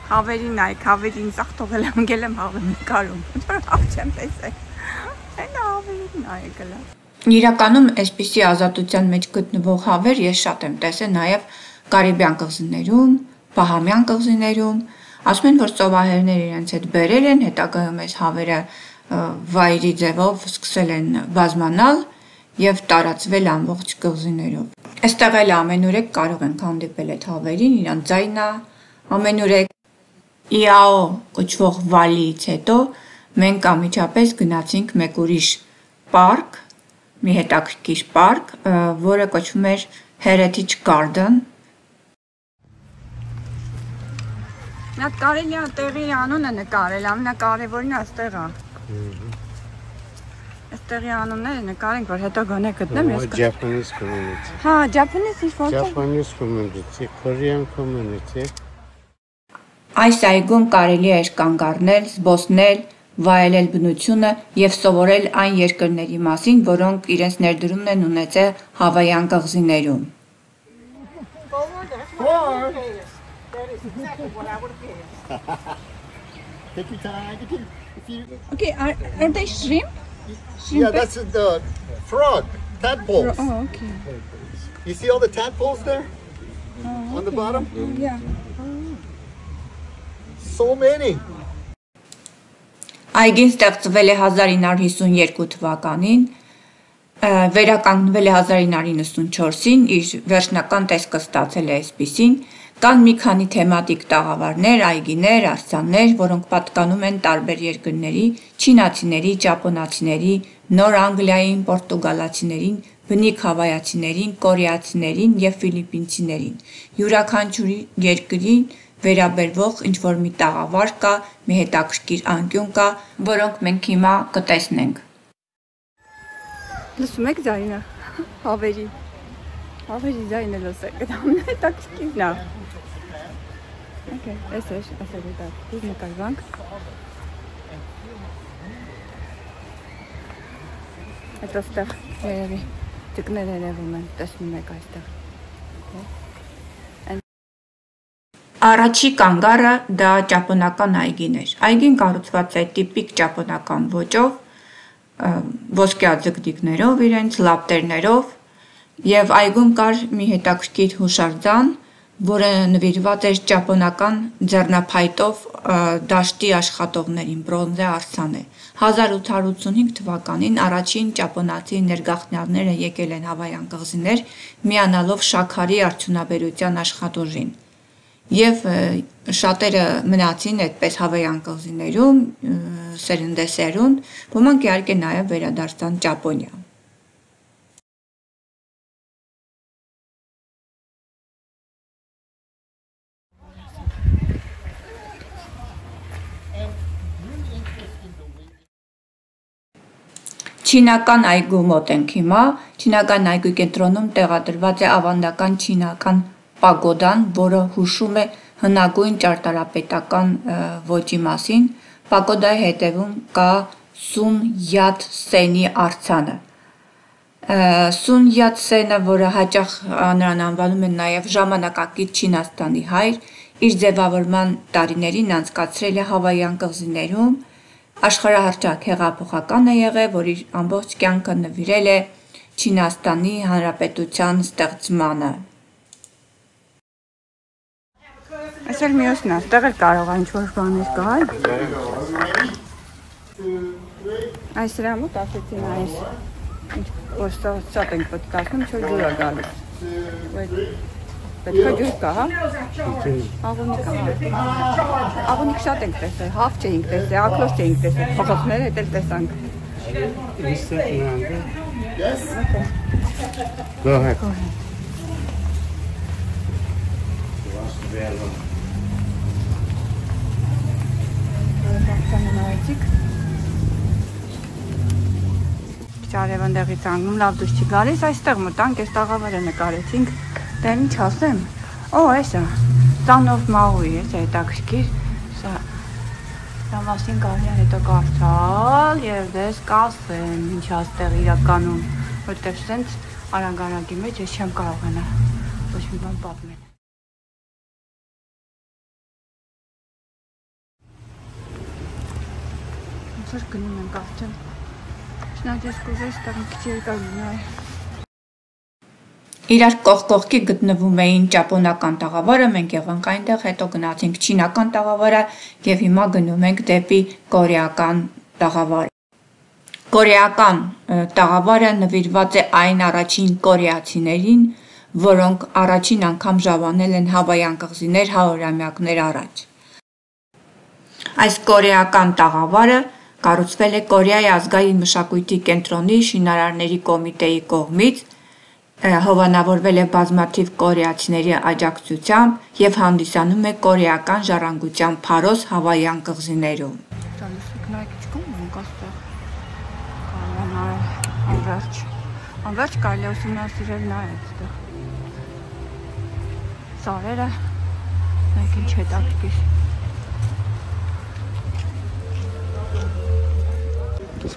Հավերին նայք, հավերին սաղ թողել եմ գել եմ հավեր նկարում, հավ չեմ տեսել, այն հավերին նայք էլա։ Իրականում այսպիսի ազատության մեջ գտնվող հավեր ես շատ եմ տեսել նաև Կարիբյան կղզիներում, Բահամյան կղզիներում, ասում են, որ ծովահերները իրենց հետ բերել են, հետագայում այս հավերը վայրի ձևով սկսել են բազմանալ և տարածվել ամբողջ կղզիներով։ Այստեղ էլ ամենուրեք կարող ենք հանդիպել այդ հավերին, իրանց ձայնը ամենուրեք Իաո կոչվող վալիից հետո մենք անմիջապես գնացինք մեկ ուրիշ պարկ, մի հետաքրքիր պարկ, որը կոչվում էր Heritage Garden։ Մի հատ կարելի է տեղի անունը նկարել, ամենակարևորն այստեղ է։ Այստեղի անունները նկարենք, որ հետո գոնե գտնեմ ես։ Japanese community։ Հա, Japanese is what? Japanese community, Korean community։ Այս այգում կարելի էր կանգ առնել, զբոսնել, վայելել բնությունը և սովորել այն երկրների մասին, որոնք իրենց ներդրումն են ունեցել Հավայան կղզիներում։ Okay, are they shrimp? Yeah, that's the frog, tadpoles. Oh, okay. You see all the tadpoles there on the bottom? Yeah. So many. Այգին ստեղծվել է 1952 թվականին, վերականգնվել է 1994-ին, իր վերջնական տեսքը ստացել է այսպիսին, կան մի քանի թեմատիկ տաղավարներ, այգիներ, արձաններ, որոնք պատկանում են տարբեր երկրների, չինացիների, ճապոնացիների, Նոր Անգլիային, պորտուգալացիներին, բնիկ հավայացիներին, կորեացիներին և ֆիլիպինցիներին։ Յուրաքանչյուր երկրին վերաբերվող ինչ-որ մի տաղավար կա, մի հետաքրքիր անկյուն կա, որոնք մենք հիմա կտեսնենք։ Լսում եք ձայնը, հավերի ձայնը լսեք, դա հետաքրքիրն է։ Okay, այս է դա, դուք նկարվանք։ Այդ ոստեղ երևի տիկներ երևում են, տեսնում եք այստեղ։ Առաջի կանգառը դա ճապոնական այգին էր։ Այգին կառուցված է տիպիկ ճապոնական ոճով, ոսկյա ձգդիկներով իրենց, լապտերներով, և այգում կար մի հետաքրքիր հուշարձան, որը նվիրված էր ճապոնական ձեռնափայտով դաշտի աշխատողներին, բրոնզե արձան է։ 1885 թվականին առաջին ճապոնացի ներգաղթյալները եկել են Հավայան կղզիներ, միանալով շաքարի արդյունաբերության աշխատուժին։ Եվ շատերը մնացին այդպես Հավայան կղզիներում, սերնդեսերունդ, ոմանք իհարկե նաև վերադարձան Ճապոնիա։ Չինական այգու մոտ ենք հիմա, չինական այգու կենտրոնում տեղադրված է ավանդական չինական պագոդան, որը հուշում է հնագույն ճարտարապետական ոճի մասին, պագոդայի հետևում կա Սուն Յաթ Սենի արձանը։ Սուն Յաթ Սենը, որը հաճախ նրան անվանում են նաև ժամանակակից Չինաստանի հայր, իր ձևավորման տարիներին անցկացրել է Հավայան կղզիներում, աշխարհահռչակ հեղափոխական է եղել, որ իր ամբողջ կյանքը նվիրել է Չինաստանի Հանրապետության ստեղծմանը։ Այս էլ մյուսն է, այստեղ էլ կարող է ինչ-որ բաներ կա։ Այս դրա մոտ ասեցին այս, որ շատ ենք պատկասնում, ինչ-որ ջուր է գալիս։ Պետք է ջուր կա, հա։ Աղունիկ կա, հա։ Աղունիկ շատ ենք տեսել, հավ չէինք տեսել, ակլոս չէինք տեսել, փոխոցները հետ էլ տեսանք։ Go ahead. Արևանդեղից անգնում լավ դուրս չի գալիս, այստեղ մտանք, այս տաղավարը նկարեցինք, դա ինչ ասեմ, այս է, Son of Maui, այս է հետաքրքիր, սա մասին կարելի է հետո կարդալ և դες կասեմ, ինչ աստեղ իրականում, որտեղ սենց արագ-արագի մեջ ես չեմ կարողանա ոչ մի բան պատմել։ ոնց որ գնում ենք արդեն։ Շնաջես կուզես տեղ մի քիչ երկար մնալ։ Իրար կողքի գտնվում էին ճապոնական տաղավարը, մենք եղանք այնտեղ, հետո գնացինք չինական տաղավարը եւ հիմա գնում ենք դեպի կորեական տաղավարը։ Կորեական տաղավարը նվիրված է այն առաջին կորեացիներին, որոնք առաջին անգամ ժառանգել են Հավայան կղզիներ 100-ամյակներ առաջ։ Այս կորեական տաղավարը կառուցվել է Կորեայի ազգային մշակույթի կենտրոնի շինարարների կոմիտեի կողմից, հովանավորվել է բազմաթիվ կորեացիների աջակցությամբ եւ հանդիսանում է կորեական ժառանգության փարոս Հավայան կղզիներում։ Անverջ կարելի է ուսումնասիրել նայել այստեղ։ Սարերը մեկ ինչ հետաքրքիր։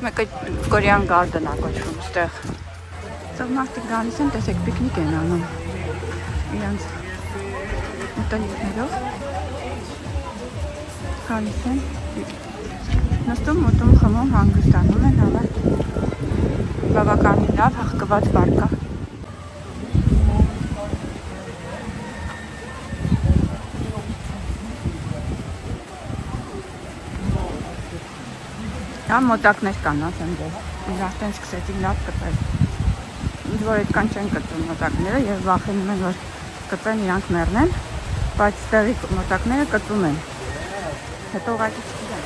Մեկը Korean Garden-ա կոչվում այստեղ։ Այստեղ մարդիկ գալիս են, տեսեք, պիկնիկ են անում։ Իրանց ուտելիքներով գալիս են։ Նստում, ուտում, խմում, հանգստանում են, հավա։ Բավականին լավ հղկված պարկ կա։ Համ մոտակներ կան, ասեմ դες, ինձ արդեն սկսեցին լավ կտրել։ Ինձ որ այդքան չեն կտրում մոտակները և վախենում են, որ կտրեն իրանք մեռնեն, բայց տեղի մոտակները կտրում են։ Հետո ուղղակի չգիտեմ։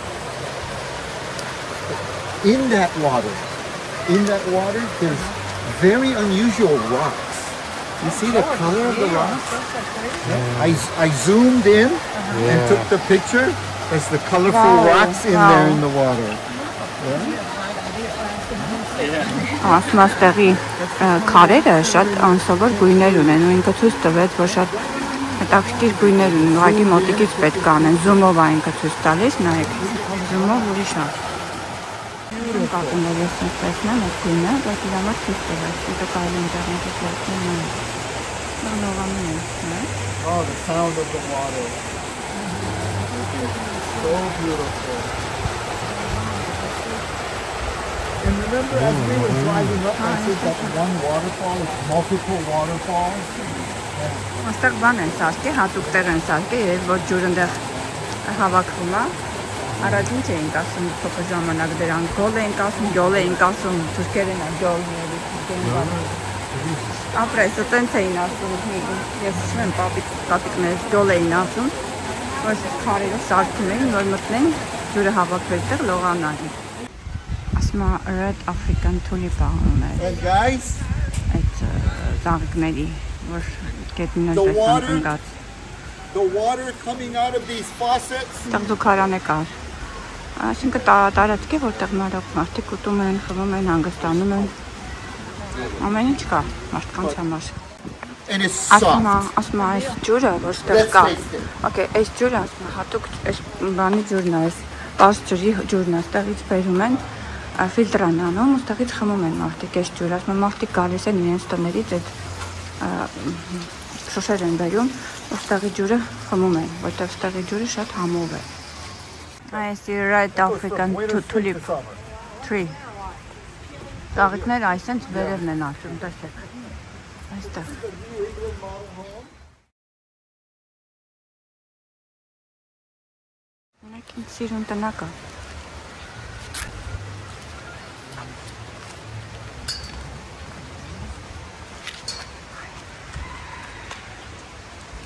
In that water, there's very unusual rocks. You see the color of the rocks? I zoomed in and took the picture. There's the colorful rocks in there in the water. Ասմաստեղի քարերը շատ անսովոր գույներ ունեն ու ինքը ցույց տվեց, որ շատ հետաքրքիր գույներ ունեն, ուղղակի մոտիկից պետք է անեն, զումով է ինքը ցույց տալիս, նայեք, զումով ուրիշ է։ Կապուներ ես տեսնեմ այդ գույնը, բայց իր համար ցույց տվեց, ինքը կարելի ինտերնետից վերցնել նայեք։ Նորմալն է, Oh, the sound of the water. So beautiful. And remember, as we were driving up, I said that one waterfall is multiple waterfalls. Այստեղ բան են սարքի, հատուկտեր են սարքի, և որ ջուրը ընդեղ հավաքվում է, առաջին չէինք ասում փոքր ժամանակ դրանք, գոլ էինք ասում, գյոլ էինք ասում, թուրքերեն է գյոլների, ապրես, տենց էին ասում, ես հիշում եմ պապիկներից գյոլ էին ասում, որ քարերով սարքում էին, որ մտնեն, ջուրը հավաքվել տեղ լողանային։ Ասմա Red African Tulip անում է այդ ծաղիկների, որ գետնին տեսան ընկած։ The water coming out of these faucets. Տեղ զուգարան է կար։ Այսինքն տարածք է, որտեղ մարդիկ ուտում են, խմում են, հանգստանում են։ Ամեն ինչ կա մարդկանց համար։ And it's soft. Ասմա այս ջուրը, որ ստեղ կա։ Okay, այս ջուրը ասմա հատուկ այս բանի ջուրն է, այս պարզ ջրի ջուրն է, ստեղից բերում են, ֆիլտրան անում ու ստեղից խմում են մարդիկ այս ջուրը։ Ասմա մարդիկ գալիս են իրենց տներից այդ շոշեր են բերում, ու ստեղի ջուրը խմում են, որտեղ ստեղի ջուրը շատ համով է։ Այս Red African Tulip tree։ Ծաղիկները այսենց վերևն են ասում, տեսեք։ Այստեղ։ Ունեք ինձ սիրուն տնակ է։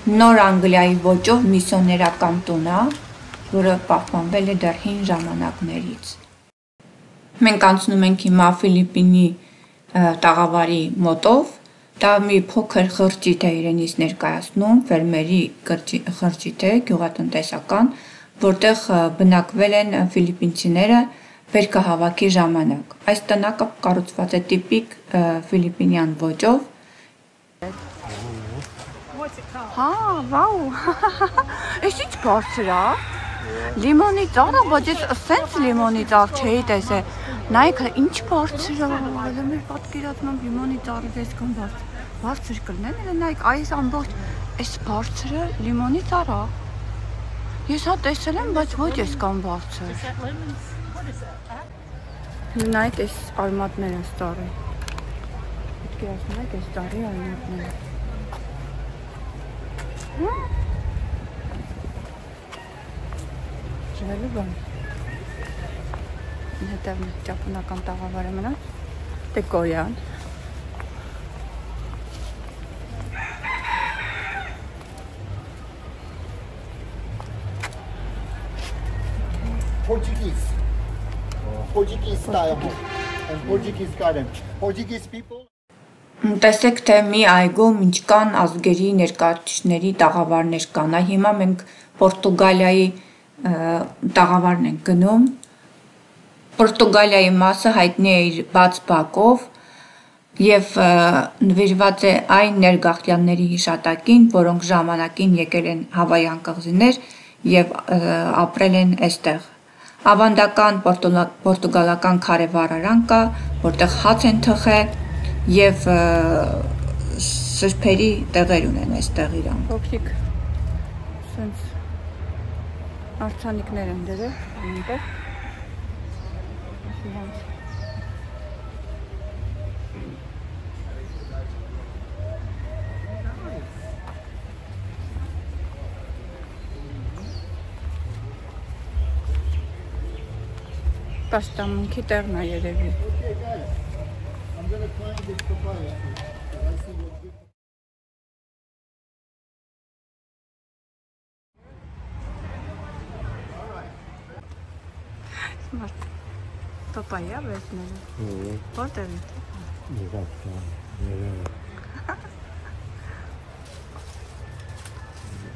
Նոր Անգլիայի ոճով միսիոներական տուն է, որը պահպանվել է դեռ հին ժամանակներից։ Մենք անցնում ենք հիմա Ֆիլիպինի տաղավարի մոտով, դա մի փոքր խրճիթ է իրենից ներկայացնում, ֆերմերի խրճիթ է, գյուղատնտեսական, որտեղ բնակվել են ֆիլիպինցիները բերքահավաքի ժամանակ։ Այս տնակը կառուցված է տիպիկ ֆիլիպինյան ոճով։ Հա, վաու, ես ինչ բարձր է, լիմոնի ծառ է, բայց ես սենց լիմոնի ծառ չէի տեսել, նայք ինչ բարձր է, մեր պատկերացնում լիմոնի ծառը դեսքան բարձր կլնեն, նայք այս ամբողջ, այս բարձրը լիմոնի ծառ է, ես հա տեսել եմ, բայց ոչ ես կան բարձր, Նայեք այս արմատները ստարի։ Պետք է ասնեք այս տարի արմատները։ Ջրելու բան։ Հետև ճապոնական տաղավարը մնաց։ Դե կոյան։ Portuguese style home and Portuguese garden. Portuguese people. Տեսեք, թե մի այգում ինչ կան ազգերի ներկայացուցիչների տաղավարներ կան։ Այ հիմա մենք Պորտուգալիայի տաղավարն ենք գնում։ Պորտուգալիայի մասը հայտնի է իր բաց բակով եւ նվիրված է այն ներգաղթյալների հիշատակին, որոնք ժամանակին եկել են Հավայան կղզիներ եւ ապրել են այստեղ։ Ավանդական պորտուգալական քարեվարարան կա, որտեղ հաց են թխել եւ սրբերի տեղեր ունեն այստեղ իրան։ Փոքրիկ սենց արցանիկներ են դրել այնտեղ։ Պաստամունքի տեղն է երևի։ Okay, guys. I'm gonna climb this papaya. Let's see what good. Papaya վերցնելու։ Որտեղ է։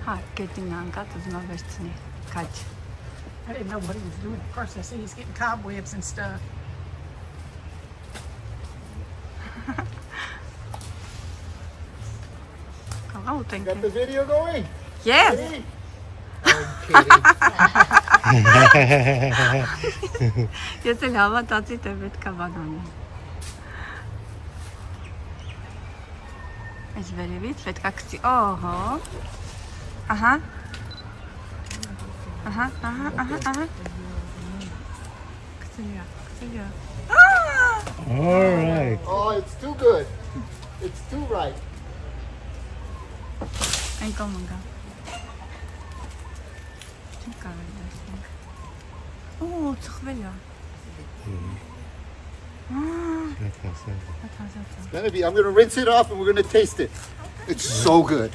Հա, գետին անկած ուզում եմ վերցնել։ Քաչ։ I didn't know what he was doing at first. I see he's getting cobwebs and stuff. Oh, thank Got you. the video going? Yes. Ready? I'm kidding. Ես էլ հավատացի, թե պետք է բանան։ Այս վերևից պետք է գցի։ Ահա։ Ահա։ Ահա, ահա, ահա, ահա։ Գցելիա, գցելիա։ All right. Oh, it's too good. It's too right. Այն կոմն գա։ Չեմ կարելի դասենք։ Օ, ծխվել է։ I'm gonna rinse it off and we're gonna taste it. It's so good.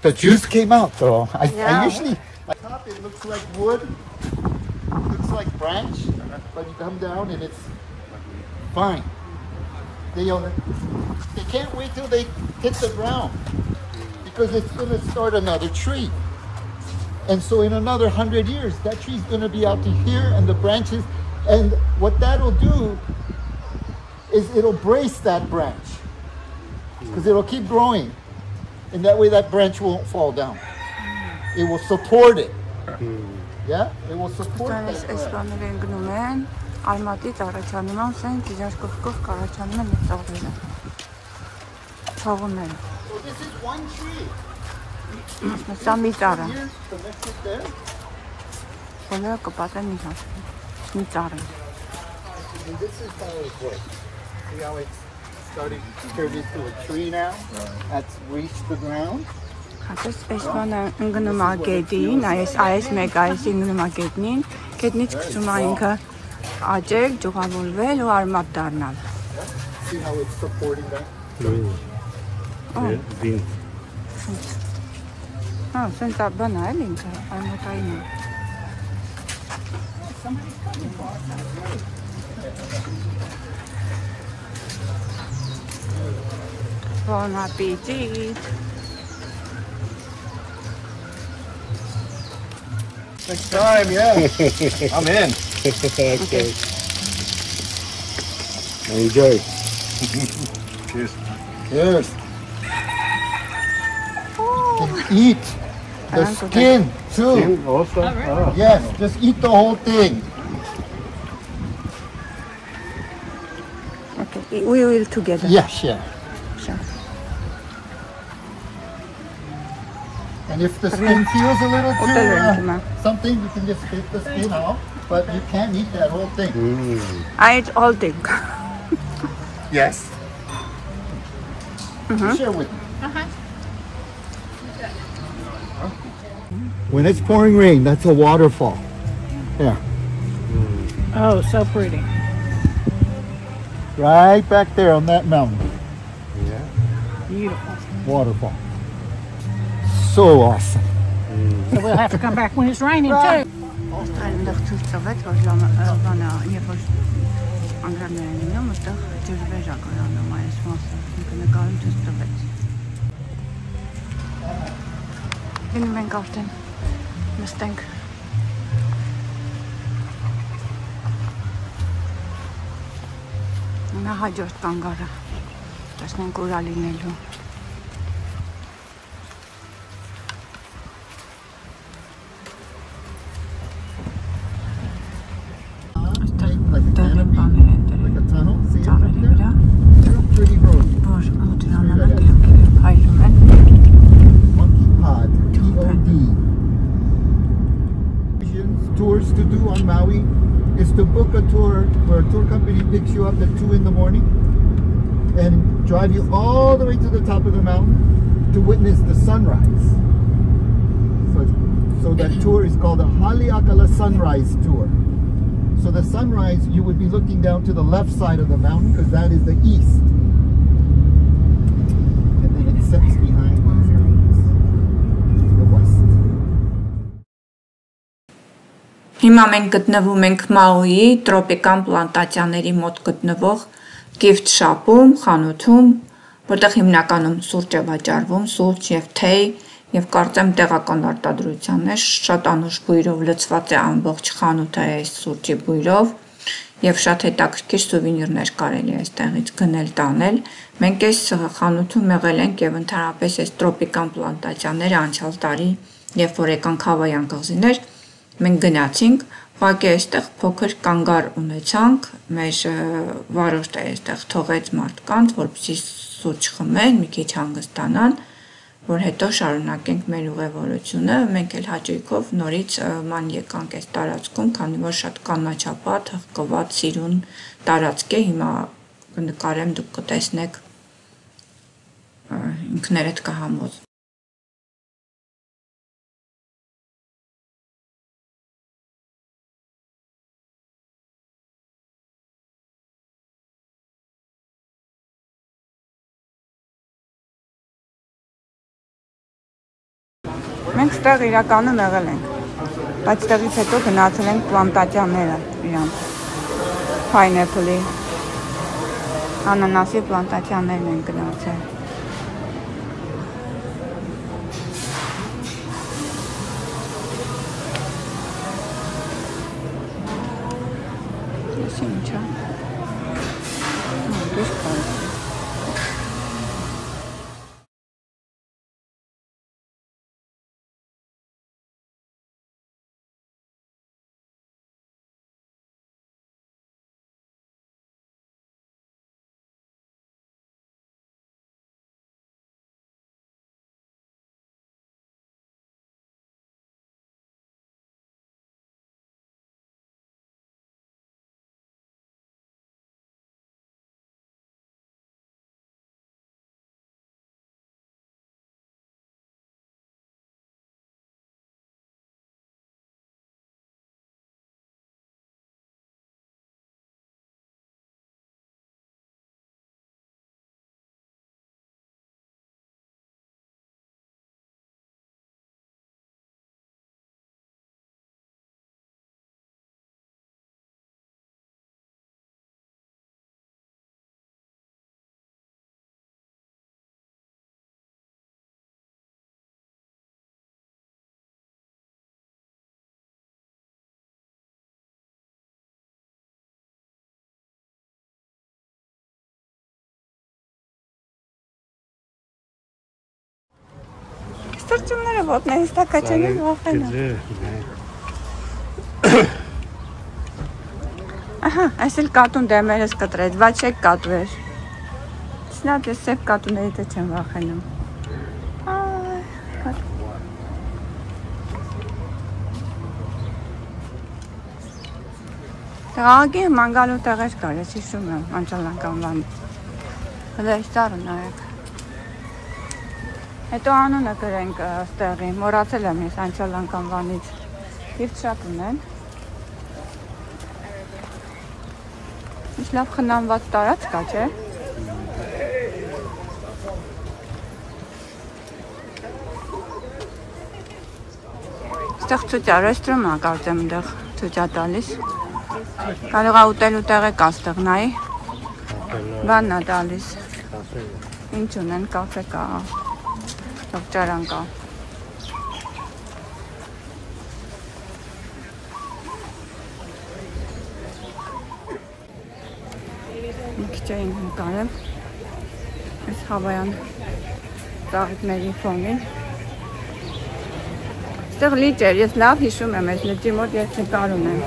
The juice came out though. I usually top it looks like wood, looks like branch, but you come down and it's fine. They can't wait till they hit the ground because it's gonna start another tree. And so in another 100 years, that tree's gonna be out to here and the branches, and what that'll do is it'll brace that branch because it'll keep growing. And that way that branch won't fall down. It will support it. Yeah? It will support that branch. Էսպաներ են գնում են, արմատից առաջանում են, սենք իրար կողքով կարաչանում են այդ ծաղրերը։ Ցողունները։ So this is one tree. Սա մի ծառ է։ Here's the next it there. Բոլորը կպատեն մի հատ։ Մի ծառ է։ And this is how it works. See how it's starting to turn into a tree now? That's reached the ground. Հատես էսպանը ընգնում է գետին, այս մեկ այսի ընգնում է գետնին, գետնից կցում է ինքը աճել, ջուղավորվել ու արմատ դառնալ։ See how it's supporting that? Հա, սենց բան է էլ ինքը, արմատային է։ Bon appetit! Next time, yeah. I'm in. Okay. Enjoy. Cheers. Cheers. You can eat the skin too. Skin also? Ah. Yes, just eat the whole thing. Okay, we will together. Yes, yeah. Sure. And if the skin feels a little too Hotel something, you can just take the skin out, but you can't eat that whole thing. I eat all thing. Yes. Share with me. When it's pouring rain, that's a waterfall. Yeah. Oh, so pretty. Right back there on that mountain. Yeah. Beautiful. Waterfall. So awesome. So we'll have to come back when it's raining too. Այնտեղ ցույց տվեց, որ բանը, երբ որ անգարներ են լինում, այդտեղ ջրվեժ է կրանում այս մասը, նկարում ցույց տվեց։ Գնում ենք արդեն, նստենք։ Նա հաջորդ կանգարը, տեսնենք ուր է լինելու։ Like a tunnel. See it up there? Pretty road. Monkey Pod. Pod. Tours to do on Maui is to book a tour where a tour company picks you up at 2 in the morning and drive you all the way to the top of the mountain to witness the sunrise. So that tour is called the Haleakala Sunrise Tour. So the sunrise, you would be looking down to the left side of the mountain because that is the east. And then it sets behind these mountains to the west. Հիմա մենք գտնվում ենք Մաուիի տրոպիկան պլանտացիաների մոտ գտնվող Gift Shop-ում, խանութում, որտեղ հիմնականում սուրճ է վաճառվում, սուրճ եւ թեյ, եւ կարծեմ տեղական արտադրության է, շատ անուշ բույրով լցված է ամբողջ խանութը այս սուրճի բույրով եւ շատ հետաքրքիր սուվենիրներ կարելի է այստեղից գնել տանել։ Մենք այս խանութում եղել ենք եւ ընդհանրապես այս տրոպիկան պլանտացիաները անցյալ տարի, երբ որ եկանք Հավայան կղզիներ, մենք գնացինք, ուղղակի այստեղ փոքր կանգար ունեցանք, մեր վարորդը այստեղ թողեց մարդկանց, որպեսզի սուրճ խմեն, մի քիչ հանգստանան, որ հետո շարունակենք մեր ուղևորությունը, մենք էլ հաճույքով նորից ման եկանք այս տարածքում, քանի որ շատ կանաչապատ, հղկված, սիրուն տարածք է, հիմա կնկարեմ, դուք կտեսնեք ինքներդ կհամոզ։ Մենք ստեղ իրականում եղել ենք, բայց ստեղից հետո գնացել ենք պլանտացիաները իրանց, pineapple-ի, անանասի պլանտացիաներն են գնացել։ Ես ինչ է։ Դուք կարեք։ Սրճումները ոտներից տակաչենին վախենա։ Ահա, այս էլ կատուն դեմերս կտրեց, բայց չեք կատվեր։ Չնայած ես սև կատուներից չեմ վախենում։ Աղագի մանգալու տեղեր կար, ես հիշում եմ Անջալանկանվան։ Հələ իստարը նայեք։ Հետո անունը գրենք ստեղի, մորացել եմ ես Անջալանկանվանից։ Եվ շատ ունեն։ Ինչ լավ խնամված տարած կա, չէ։ Ստեղ ծուճա, ռեստորան ա կարծեմ ընդեղ ծուճա տալիս։ Կարող ա ուտելու տեղ եք աստեղ նայի։ Բանն ա տալիս։ Ինչ ունեն, կաֆե կա, տողճարան կա։ Մի քիչ էին նկարել այս հավայան ծաղիկների ֆոնին։ Ստեղ լիճ էր, ես լավ հիշում եմ այս լճի մոտ ես նկար ունեմ։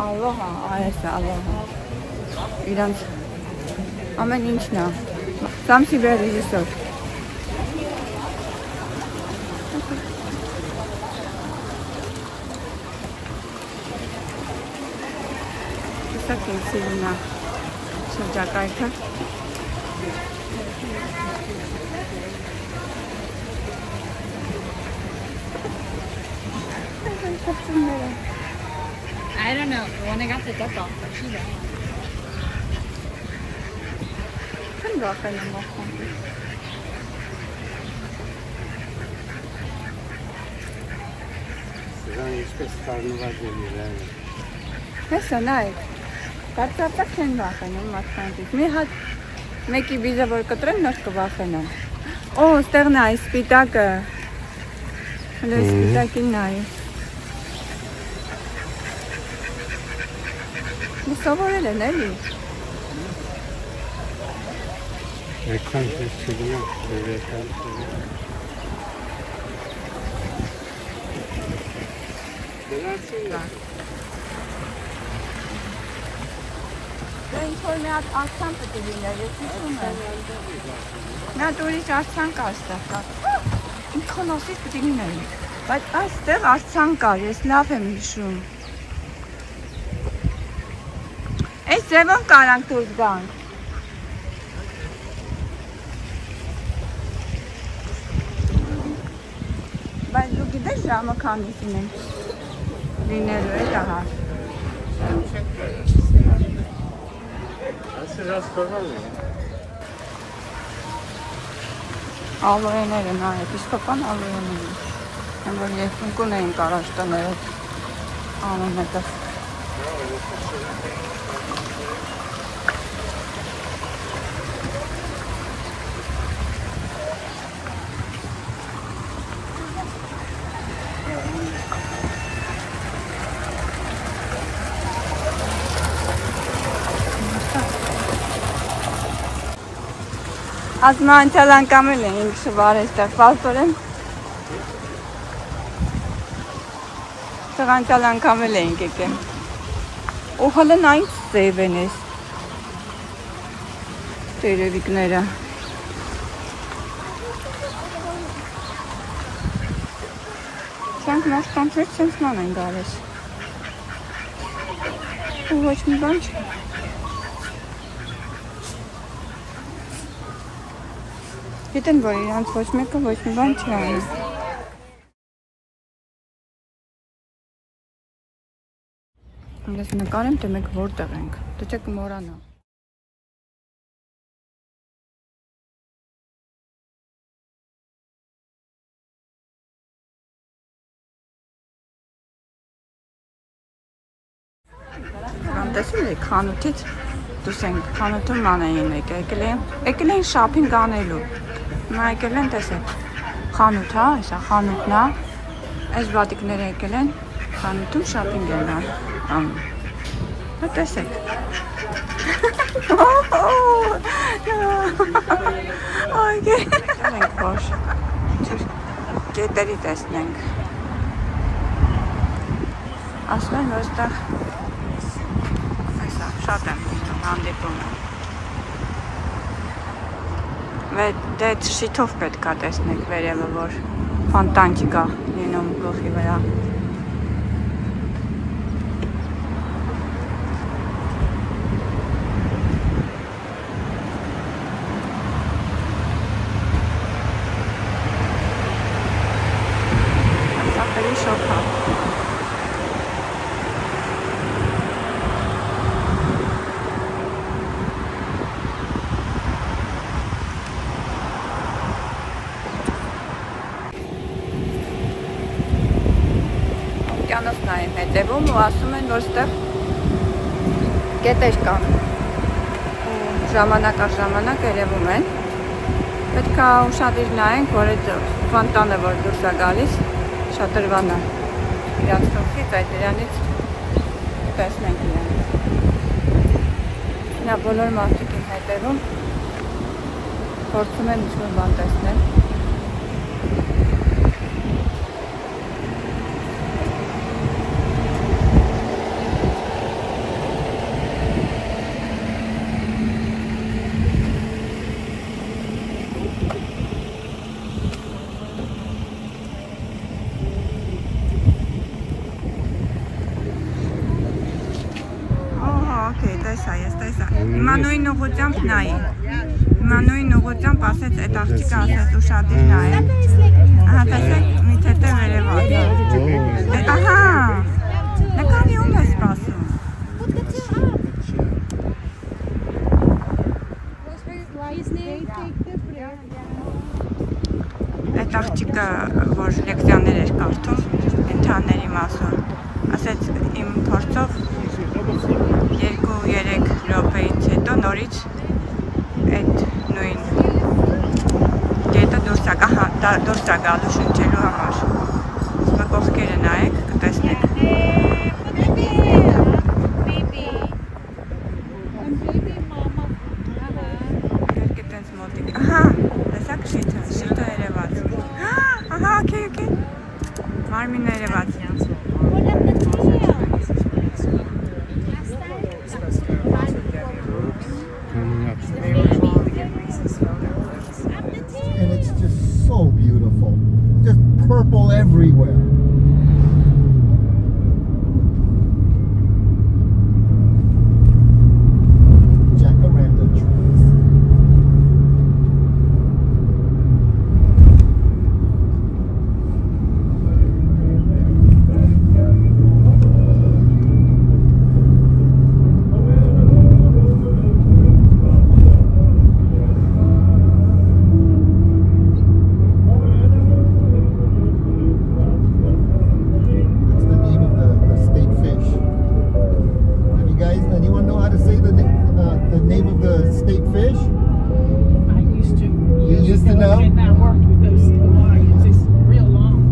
Ալոհա, այս է ալոհա։ Իրանց ամեն ինչն է։ Սամսիբեր ռեժիսոր։ Սա կենսիլինա շրջակայքը։ I don't know. When I got the duck off, but she got Չեն վախենում ախոն։ Սրան ինչպես կարնվակ են իրան։ Հեսա նայեք, կարծապակ չեն վախենում մարդկանցից։ Մի հատ մեկի վիզը որ կտրեն նոր կվախենան։ Օ, ստեղն է այս սպիտակը։ Հլո սպիտակին նայի։ Մի սովորել են էլի։ Այդքան ես չգնամ, դերեկան։ Դա ինչ-որ մի հատ աղցան պետք է լիներ, ես հիշում եմ։ Նա ուրիշ աղցան կա այստեղ կա։ Ինքան ասից պետք է լիներ։ Բայց այստեղ աղցան կար, ես լավ եմ հիշում։ Այս ձևով կարանք դուրս գանք։ Բայց դու գիտես ժամը քանիսին են լինելու է տահար։ Ալոեները նայեք, իսկական ալոեները։ Հեմ որ երկունքուն էին կարաշ տները անունետը։ Ասմա անցյալ անգամ էլ էինք շվար էստեղ, պաստորեն։ Ստեղ անցյալ անգամ էլ էինք եկել։ Ու հələ նա ինչ սև են ես տերևիկները։ Սրանք մարդկանց հետ սենց ման են գալես։ Ու ոչ մի բան չէ։ Գիտեն, որ իրանց ոչ մեկը ոչ մի բան չի անում։ Ես նկարեմ, թե մենք որտեղ ենք, թե չէ կմորանա։ Տեսել եք խանութից դուս ենք խանութում ման էին եկել են շապինգ անելու։ Հիմա եկել են տեսեք խանութ հա, հեսա խանութն է, այս բատիկները եկել են խանութում շապինգ են անում։ Դա տեսեք։ Այգե։ Ենք որ կետերի տեսնենք։ Ասում են, որ ստեղ շատ եմ հանդիպում եմ։ Դե շիթով պետք է տեսնեք վերևը, որ ֆոնտան չկա լինում գլխի վրա։ օվկիանոսն է հետևում ու ասում են, որ ստեղ գետեր կան ու ժամանակ առ ժամանակ երևում են։ Պետք է ուշադիր նայենք, որ այդ ֆոնտանը, որ դուրս է գալիս, շատրվանա իրանց խորքից, այդ իրանից տեսնենք իրանից։ Նա բոլոր մարդիկ են հետևում, փորձում են ինչ-որ բան տեսնել։ Իմանուին ուղղությամբ նայի։ Իմանուին ուղղությամբ ասեց այդ աղջիկը ասեց ուշադիր նայ։ Ահա տեսեք, մի թեթև երևաց։ Ահա։ Նկարի ում է սպասում։ Այդ աղջիկը, որ լեկցիաներ էր կարդում, ընդհանրերի մասով, ասեց իմ փորձով 2-3 րոպեից հետո նորից այդ նույն գետը դուրս է գալու շնչելու համար։ Իսկ կողքերը նայեք, կտեսնեք։ Երկե տենց մոտիկ։ Ահա, տեսակ շիթը երևաց։ Ահա, okay. Մարմինը երևաց։ And it's just so beautiful. Just purple everywhere. Jacaranda trees.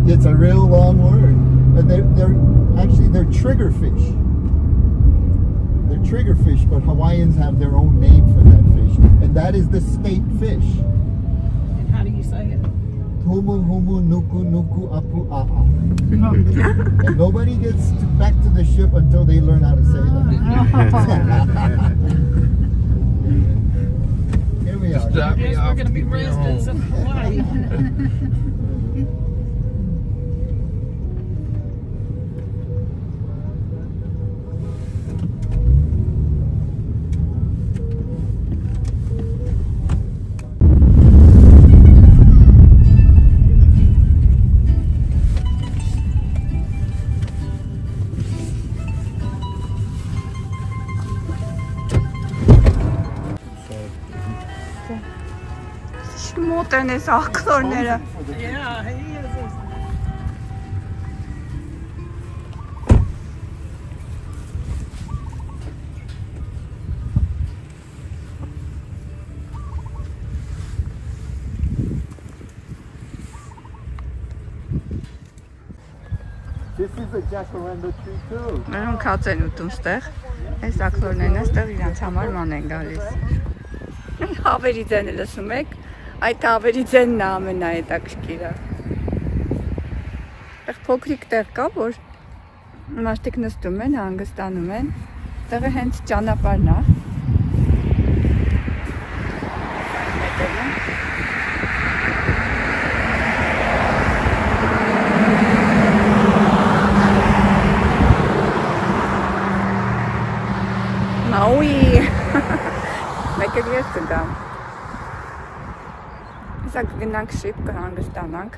It's a real long word. They're triggerfish. They're triggerfish, but Hawaiians have their own name for that fish, and that is the state fish. And how do you say it? Humu humu nuku nuku apu aha. And nobody gets back to the ship until they learn how to say that. Here we are. I guess we're going to be residents in Hawaii. Մոտ են այս աղքլորները։ Yeah, he is. This is a jacaranda tree too. Մերում քաց են ուտում ստեղ։ Այս աղքլորներն ստեղ իրանց համար ման են գալիս։ Հավերի ձենը լսում եք։ Այդ հավերի ձենն է ամենահետաքրքիրը։ Այդտեղ փոքրիկ տեղ կա, որ մարդիկ նստում են, հանգստանում են։ Տեղը հենց ճանապարհն է։ Maui։ Մեկը ես կգամ։ Իսկ գնանք շիպ կհանգստանանք։